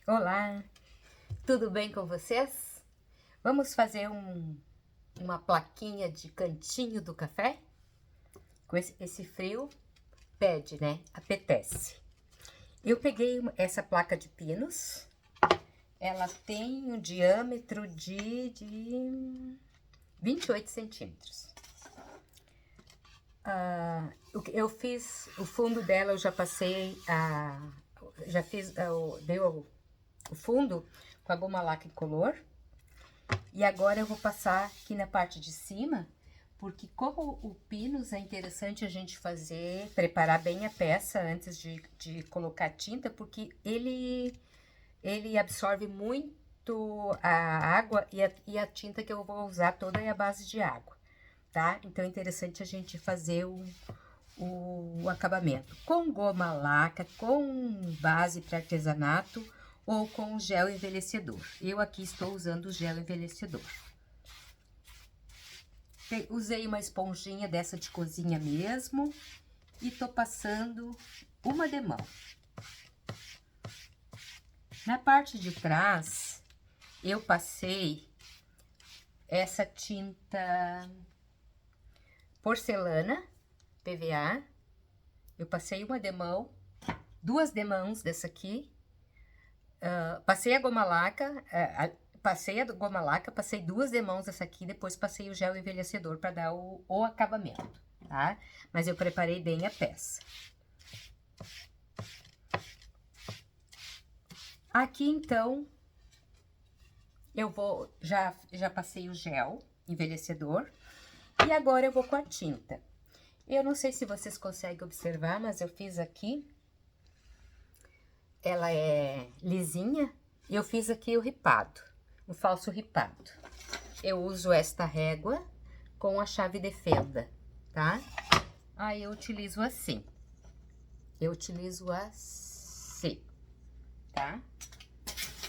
Olá, tudo bem com vocês? Vamos fazer uma plaquinha de cantinho do café? Com esse frio, pede, né? Apetece. Eu peguei essa placa de pinos, ela tem um diâmetro de 28 centímetros. Eu fiz o fundo dela, eu já passei já fiz, dei o fundo com a goma laca incolor. E agora eu vou passar aqui na parte de cima, porque como o pinos é interessante a gente preparar bem a peça antes de colocar tinta, porque ele absorve muito a água e a tinta que eu vou usar toda é a base de água, tá? Então é interessante a gente fazer o acabamento com goma laca, com base para artesanato ou com gel envelhecedor. Eu aqui estou usando o gel envelhecedor. Usei uma esponjinha dessa de cozinha mesmo e tô passando uma demão. Na parte de trás, eu passei essa tinta porcelana PVA. Eu passei uma demão, duas demãos dessa aqui. Passei a goma laca, passei duas demãos dessa aqui, depois passei o gel envelhecedor para dar o acabamento, tá? Mas eu preparei bem a peça. Aqui, então, já passei o gel envelhecedor e agora eu vou com a tinta. Eu não sei se vocês conseguem observar, mas eu fiz aqui, ela é lisinha, e eu fiz aqui o ripado, um falso ripado. Eu uso esta régua com a chave de fenda, tá? Aí eu utilizo assim. Tá?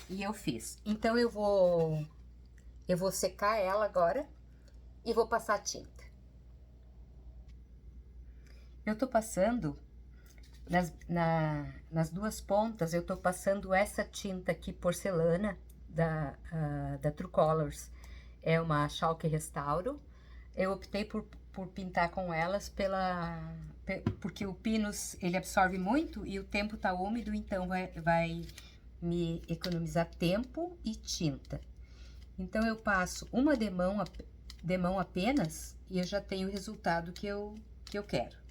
E eu fiz. Então eu vou secar ela agora e vou passar a tinta. Eu tô passando nas duas pontas, eu tô passando essa tinta aqui porcelana da True Colors. É uma Chalk Restauro. Eu optei por pintar com elas porque o Pinus ele absorve muito e o tempo tá úmido, então vai me economizar tempo e tinta. Então eu passo uma demão apenas e eu já tenho o resultado que eu quero.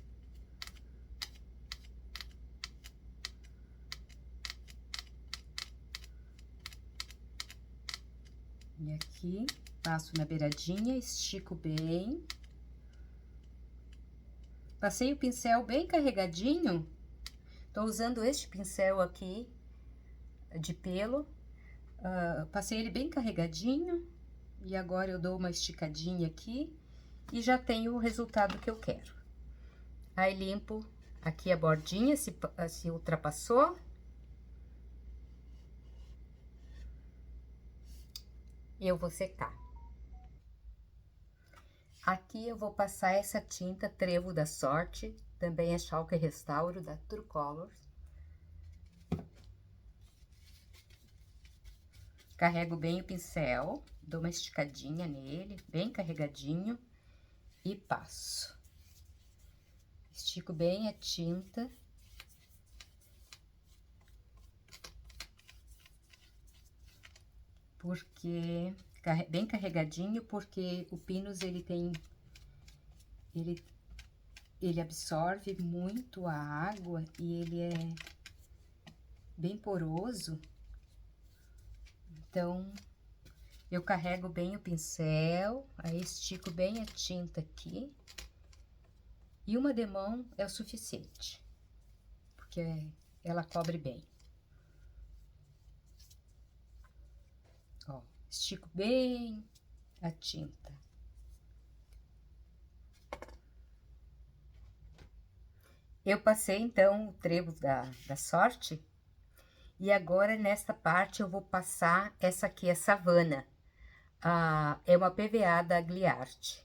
E aqui, passo na beiradinha, estico bem. Passei o pincel bem carregadinho. Tô usando este pincel aqui de pelo. Passei ele bem carregadinho. E agora eu dou uma esticadinha aqui. E já tenho o resultado que eu quero. Aí limpo aqui a bordinha, se ultrapassou. E eu vou secar. Aqui eu vou passar essa tinta Trevo da Sorte, também é Chalk Restauro da True Colors. Carrego bem o pincel, dou uma esticadinha nele, bem carregadinho, e passo. Estico bem a tinta. Bem carregadinho, porque o Pinus ele absorve muito a água e ele é bem poroso. Então, eu carrego bem o pincel, aí estico bem a tinta aqui. E uma demão é o suficiente, porque ela cobre bem. Ó, estico bem a tinta. Eu passei, então, o Trevo da Sorte. E agora, nesta parte, eu vou passar essa aqui, a Savana. É uma PVA da Gliart.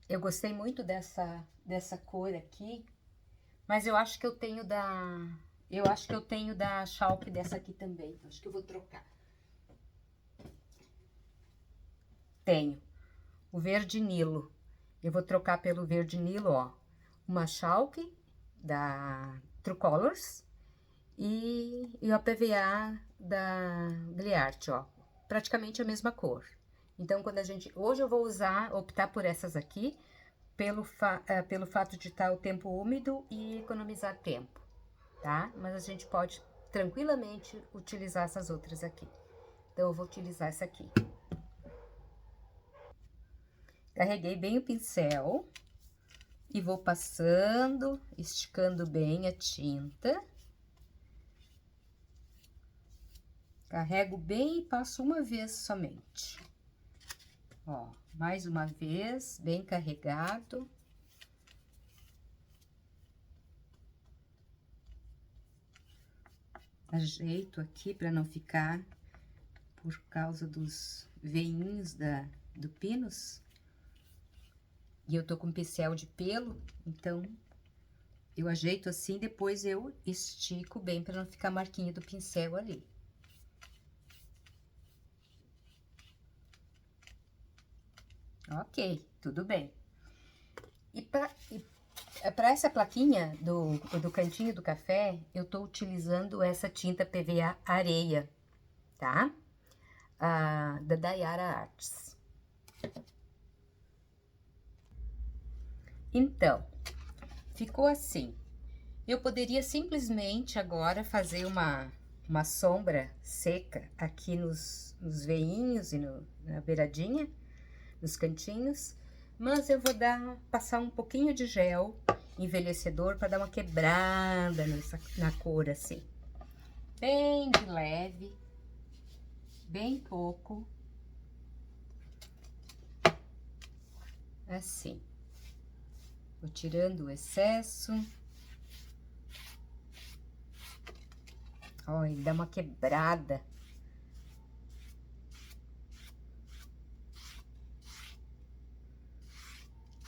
Eu gostei muito dessa cor aqui, mas eu acho que eu tenho Eu acho que eu tenho da Schalke dessa aqui também. Acho que eu vou trocar. Tenho o verde Nilo. Eu vou trocar pelo verde Nilo, ó. Uma Schalke da True Colors e a PVA da Gliarte, ó. Praticamente a mesma cor. Então, hoje eu vou optar por essas aqui, pelo fato de estar o tempo úmido e economizar tempo, tá? Mas a gente pode tranquilamente utilizar essas outras aqui. Então, eu vou utilizar essa aqui. Carreguei bem o pincel e vou passando, esticando bem a tinta. Carrego bem e passo uma vez somente. Ó, mais uma vez, bem carregado. Ajeito aqui para não ficar por causa dos veinhos do pinus. E eu tô com pincel de pelo, então eu ajeito assim, depois eu estico bem para não ficar marquinha do pincel ali. Ok, tudo bem. E para essa plaquinha do cantinho do café, eu tô utilizando essa tinta PVA areia, tá? Da Dayara Arts. Então, ficou assim. Eu poderia simplesmente agora fazer uma sombra seca aqui nos veinhos e na beiradinha, nos cantinhos, mas eu vou passar um pouquinho de gel envelhecedor para dar uma quebrada na cor assim. Bem de leve, bem pouco. Assim. Vou tirando o excesso. Ó, ele dá uma quebrada.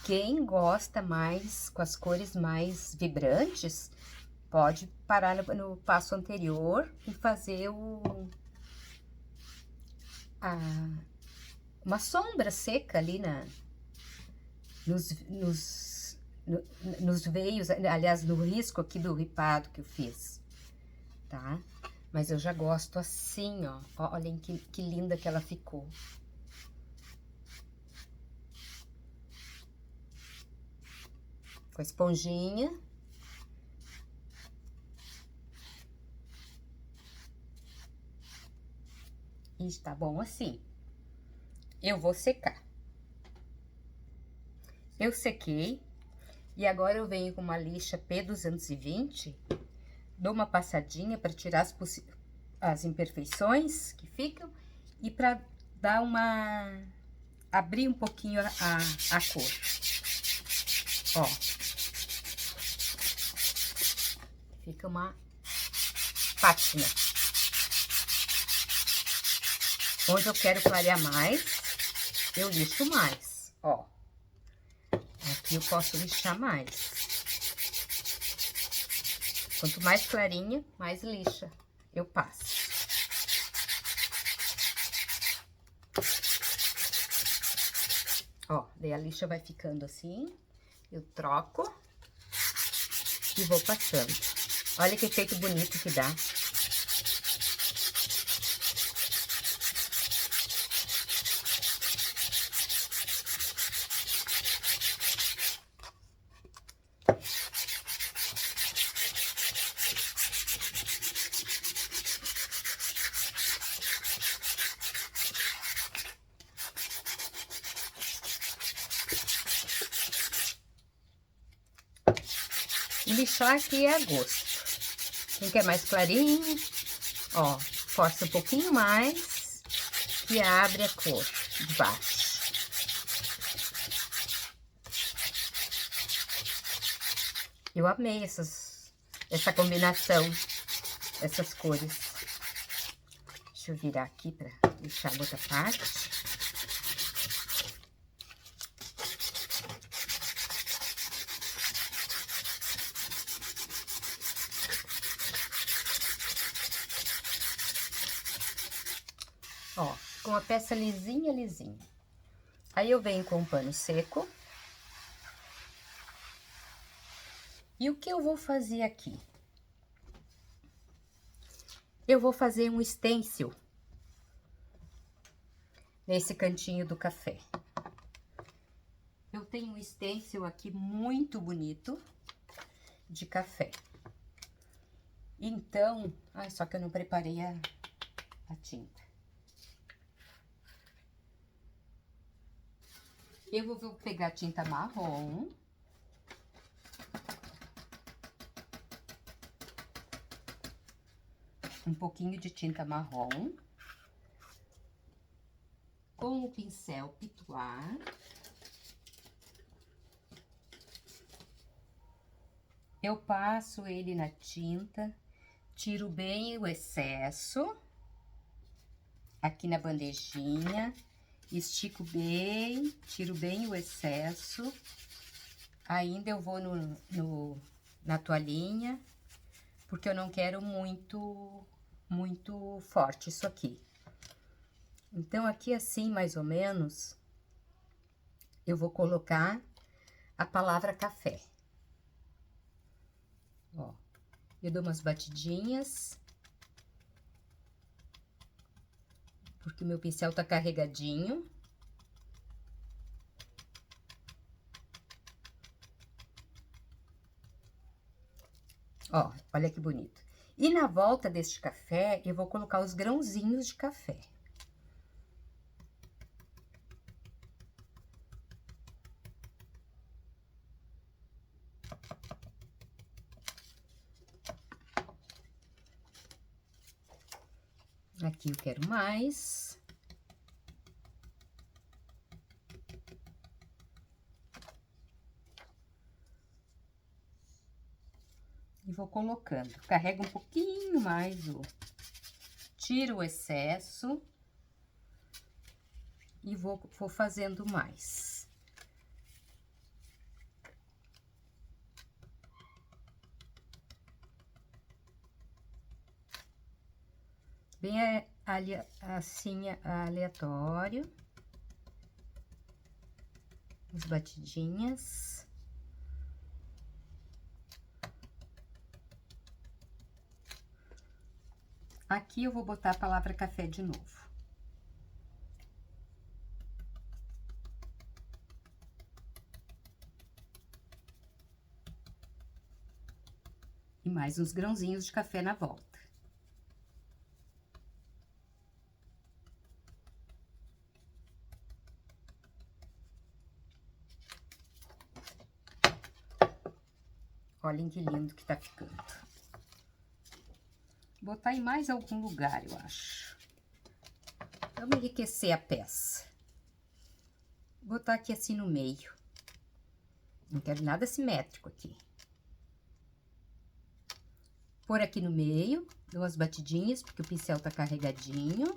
Quem gosta mais com as cores mais vibrantes, pode parar no passo anterior e fazer uma sombra seca ali nos veios, aliás, no risco aqui do ripado que eu fiz, tá? Mas eu já gosto assim, ó. Olhem que linda que ela ficou. Com a esponjinha. E está bom assim. Eu vou secar. Eu sequei. E agora eu venho com uma lixa P220. Dou uma passadinha para tirar as imperfeições que ficam. E para dar abrir um pouquinho a cor. Ó. Fica uma pátina. Onde eu quero clarear mais, eu lixo mais, ó. Aqui eu posso lixar mais. Quanto mais clarinha, mais lixa eu passo. Ó, daí a lixa vai ficando assim, eu troco e vou passando. Olha que efeito bonito que dá. Lixar aqui é a gosto. Quem quer mais clarinho, ó, força um pouquinho mais e abre a cor de baixo. Eu amei essa combinação, essas cores. Deixa eu virar aqui pra deixar a outra parte. Ó, com a peça lisinha, lisinha. Aí eu venho com um pano seco. E o que eu vou fazer aqui? Eu vou fazer um stencil nesse cantinho do café. Eu tenho um stencil aqui muito bonito de café. Então, só que eu não preparei a tinta. Eu vou pegar tinta marrom. Um pouquinho de tinta marrom. Com o pincel pituar. Eu passo ele na tinta, tiro bem o excesso. Aqui na bandejinha. Estico bem, tiro bem o excesso. Ainda eu vou na toalhinha, porque eu não quero muito forte isso aqui. Então, aqui assim, mais ou menos, eu vou colocar a palavra café. Ó, eu dou umas batidinhas. Porque o meu pincel tá carregadinho. Ó, olha que bonito. E na volta deste café, eu vou colocar os grãozinhos de café. Aqui eu quero mais. E vou colocando. Carrega um pouquinho mais tiro o excesso. E vou fazendo mais. Bem assim, aleatório. As batidinhas. Aqui eu vou botar a palavra café de novo. E mais uns grãozinhos de café na volta. Olhem que lindo que tá ficando. Vou botar em mais algum lugar, eu acho. Vamos enriquecer a peça. Vou botar aqui assim no meio. Não quero nada simétrico aqui. Por aqui no meio, dou as batidinhas, porque o pincel tá carregadinho.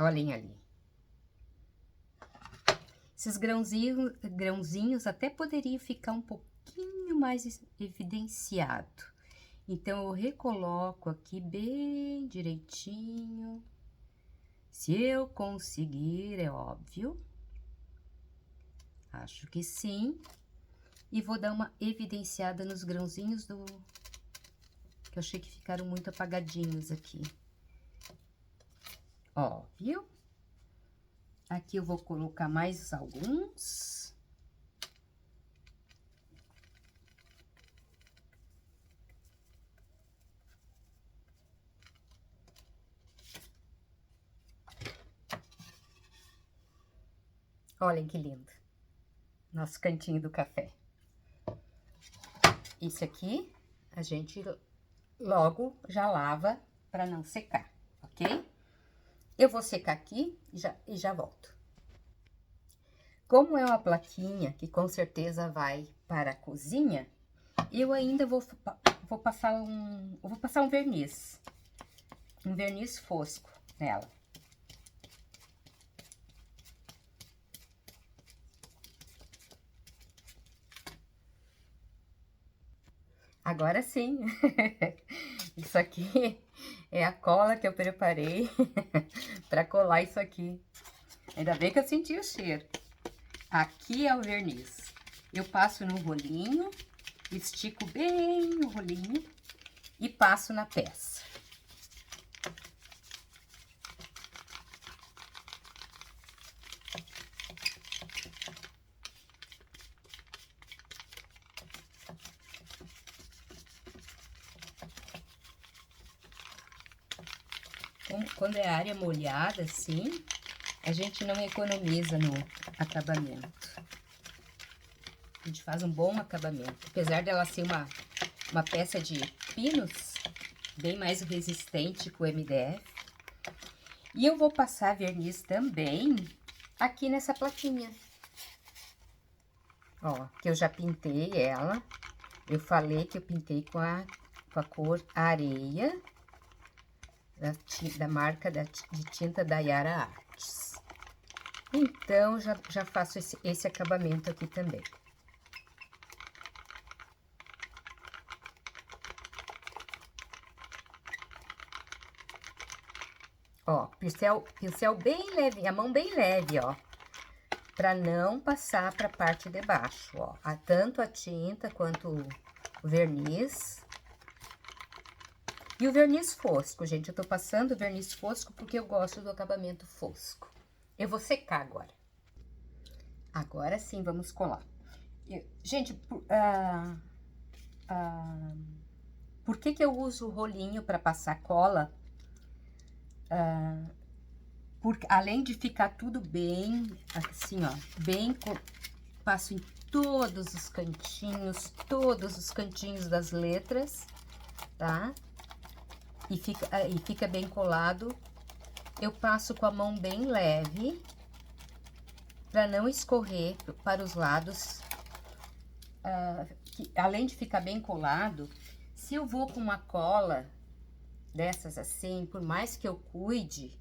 Olhem ali. Esses grãozinhos até poderiam ficar um pouquinho mais evidenciado. Então, eu recoloco aqui bem direitinho. Se eu conseguir, é óbvio. Acho que sim. E vou dar uma evidenciada nos grãozinhos que eu achei que ficaram muito apagadinhos aqui. Ó, viu? Aqui eu vou colocar mais alguns. Olhem que lindo. Nosso cantinho do café. Isso aqui, a gente logo já lava para não secar, ok? Eu vou secar aqui e já volto. Como é uma plaquinha que com certeza vai para a cozinha, eu ainda vou passar um verniz. um verniz fosco nela. Agora sim, isso aqui é a cola que eu preparei para colar isso aqui. Ainda bem que eu senti o cheiro. Aqui é o verniz. Eu passo no rolinho, estico bem o rolinho e passo na peça. Quando é área molhada, assim, a gente não economiza no acabamento. A gente faz um bom acabamento. Apesar dela ser uma peça de pinos, bem mais resistente que o MDF. E eu vou passar verniz também aqui nessa plaquinha. Ó, que eu já pintei ela. Eu falei que eu pintei com a cor areia. Da marca de tinta da Yara Artes. Então, já faço esse acabamento aqui também. Ó, pincel bem leve, a mão bem leve, ó. Pra não passar pra parte de baixo, ó. Tanto a tinta quanto o verniz. E o verniz fosco, gente, eu tô passando o verniz fosco porque eu gosto do acabamento fosco. Eu vou secar agora. Agora sim, vamos colar. Gente, por que que eu uso o rolinho para passar cola? Porque além de ficar tudo bem, assim, ó, passo em todos os cantinhos das letras, tá? E fica bem colado. Eu passo com a mão bem leve, para não escorrer para os lados. Além de ficar bem colado, se eu vou com uma cola dessas assim, por mais que eu cuide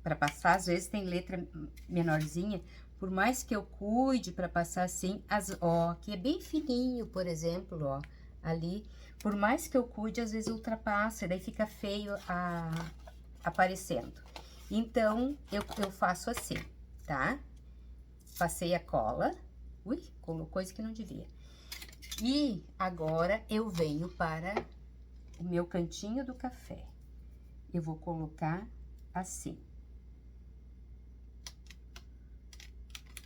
para passar, às vezes tem letra menorzinha, por mais que eu cuide para passar assim, ó, que é bem fininho, por exemplo, ó, ali, por mais que eu cuide, às vezes ultrapassa, daí fica feio aparecendo. Então, eu faço assim, tá? Passei a cola, ui, colocou coisa que não devia. E agora eu venho para o meu cantinho do café. Eu vou colocar assim.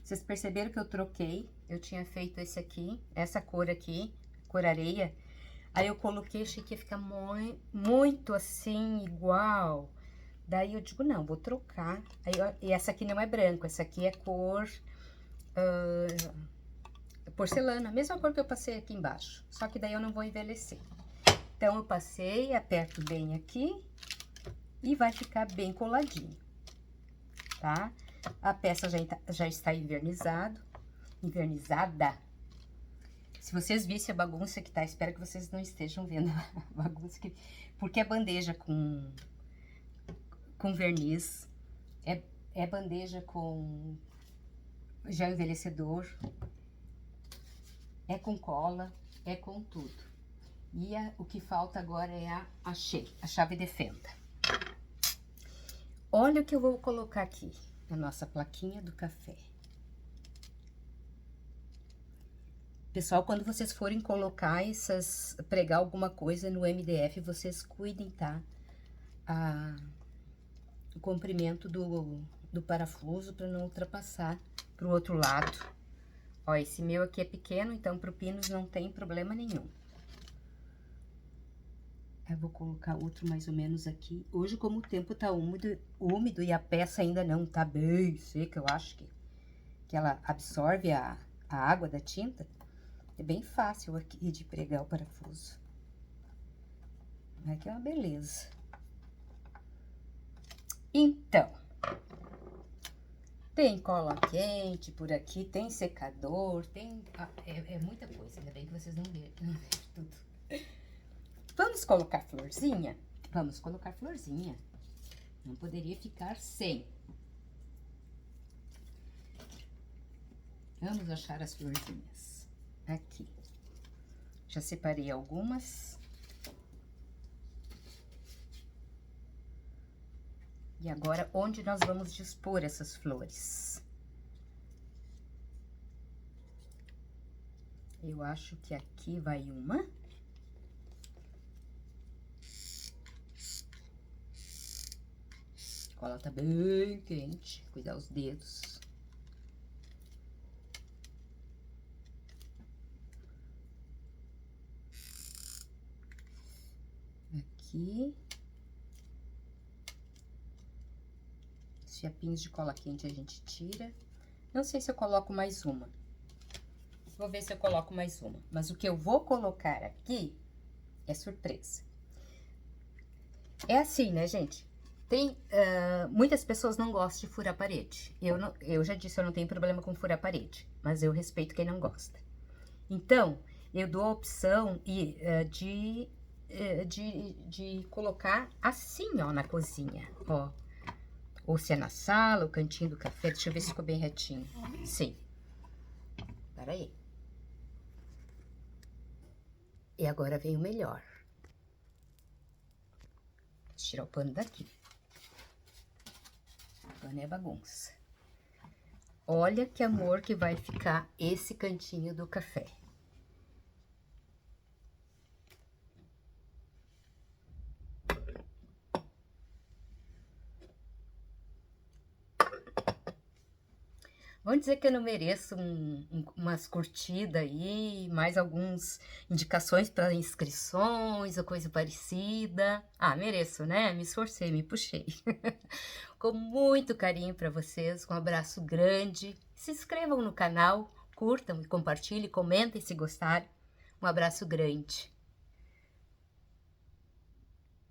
Vocês perceberam que eu troquei? Eu tinha feito esse aqui, essa cor aqui, cor areia. Aí eu coloquei, achei que ia ficar muito assim, igual. Daí eu digo, não, vou trocar. E essa aqui não é branco, essa aqui é cor porcelana, a mesma cor que eu passei aqui embaixo. Só que daí eu não vou envelhecer. Então, eu passei, aperto bem aqui e vai ficar bem coladinho, tá? A peça já está invernizada. Se vocês vissem a bagunça que tá, espero que vocês não estejam vendo a bagunça que... Porque é bandeja com verniz, é bandeja com gel envelhecedor, é com cola, é com tudo. E o que falta agora é a chave de fenda. Olha o que eu vou colocar aqui na nossa plaquinha do café. Pessoal, quando vocês forem colocar pregar alguma coisa no MDF, vocês cuidem, tá? O comprimento do parafuso para não ultrapassar pro outro lado. Ó, esse meu aqui é pequeno, então pro pinos não tem problema nenhum. Eu vou colocar outro mais ou menos aqui. Hoje, como o tempo tá úmido e a peça ainda não tá bem seca, eu acho que ela absorve a água da tinta, é bem fácil aqui de pregar o parafuso. Aqui é uma beleza. Então, tem cola quente por aqui, tem secador, tem... é muita coisa, ainda bem que vocês não viram tudo. Vamos colocar florzinha? Vamos colocar florzinha. Não poderia ficar sem. Vamos achar as florzinhas. Aqui. Já separei algumas. E agora, onde nós vamos dispor essas flores? Eu acho que aqui vai uma. A cola tá bem quente, cuidar os dedos. Aqui. Os fiapinhos de cola quente a gente tira. Não sei se eu coloco mais uma. Vou ver se eu coloco mais uma. Mas o que eu vou colocar aqui é surpresa. É assim, né, gente? Tem, muitas pessoas não gostam de furar a parede. Eu já disse, eu não tenho problema com furar a parede. Mas eu respeito quem não gosta. Então, eu dou a opção de colocar assim, ó, na cozinha, ó. Ou se é na sala, o cantinho do café. Deixa eu ver se ficou bem retinho. Sim. Peraí. E agora vem o melhor. Vou tirar o pano daqui. O pano é bagunça. Olha que amor que vai ficar esse cantinho do café. Vamos dizer que eu não mereço umas curtidas aí, mais algumas indicações para inscrições ou coisa parecida. Ah, mereço, né? Me esforcei, me puxei. Com muito carinho para vocês, um abraço grande. Se inscrevam no canal, curtam e compartilhem, comentem se gostarem. Um abraço grande.